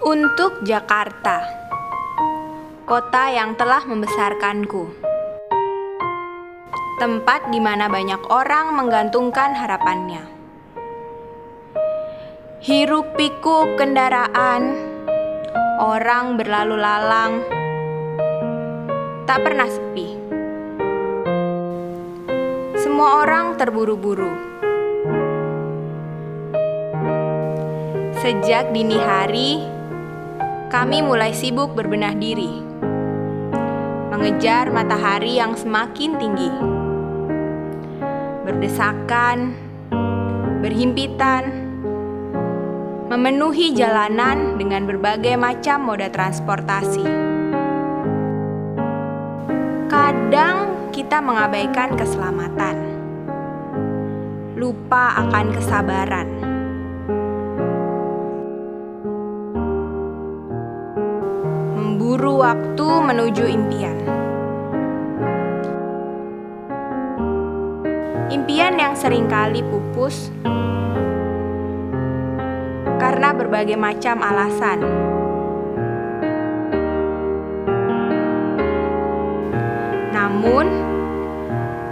Untuk Jakarta, kota yang telah membesarkanku, tempat di mana banyak orang menggantungkan harapannya. Hiruk-pikuk kendaraan, orang berlalu lalang, tak pernah sepi. Semua orang terburu-buru. Sejak dini hari, kami mulai sibuk berbenah diri, mengejar matahari yang semakin tinggi, berdesakan, berhimpitan, memenuhi jalanan dengan berbagai macam moda transportasi. Kadang kita mengabaikan keselamatan, lupa akan kesabaran. Memburu waktu menuju impian. Impian yang seringkali pupus karena berbagai macam alasan. Namun,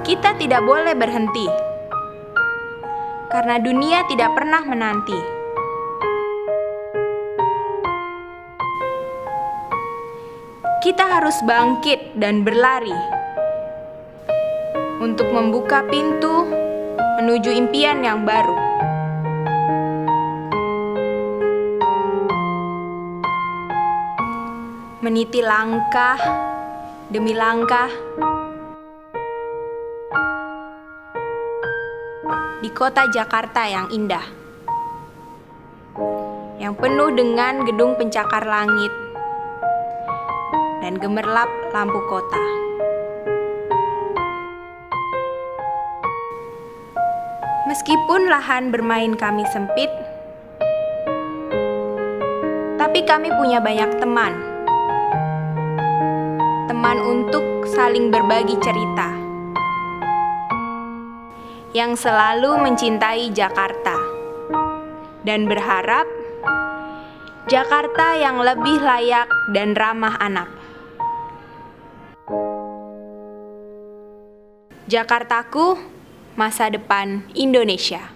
kita tidak boleh berhenti karena dunia tidak pernah menanti. Kita harus bangkit dan berlari untuk membuka pintu menuju impian yang baru. Meniti langkah demi langkah di kota Jakarta yang indah, yang penuh dengan gedung pencakar langit dan gemerlap lampu kota. Meskipun lahan bermain kami sempit, tapi kami punya banyak teman. Teman untuk saling berbagi cerita, yang selalu mencintai Jakarta dan berharap Jakarta yang lebih layak dan ramah anak. Jakartaku, masa depan Indonesia.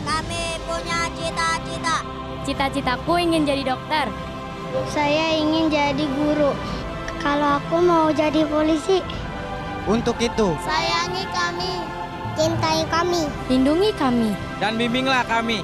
Kami punya cita-cita. Cita-citaku ingin jadi dokter. Saya ingin jadi guru. Kalau aku mau jadi polisi. Untuk itu, Sayangi kami, cintai kami, Lindungi kami. dan bimbinglah kami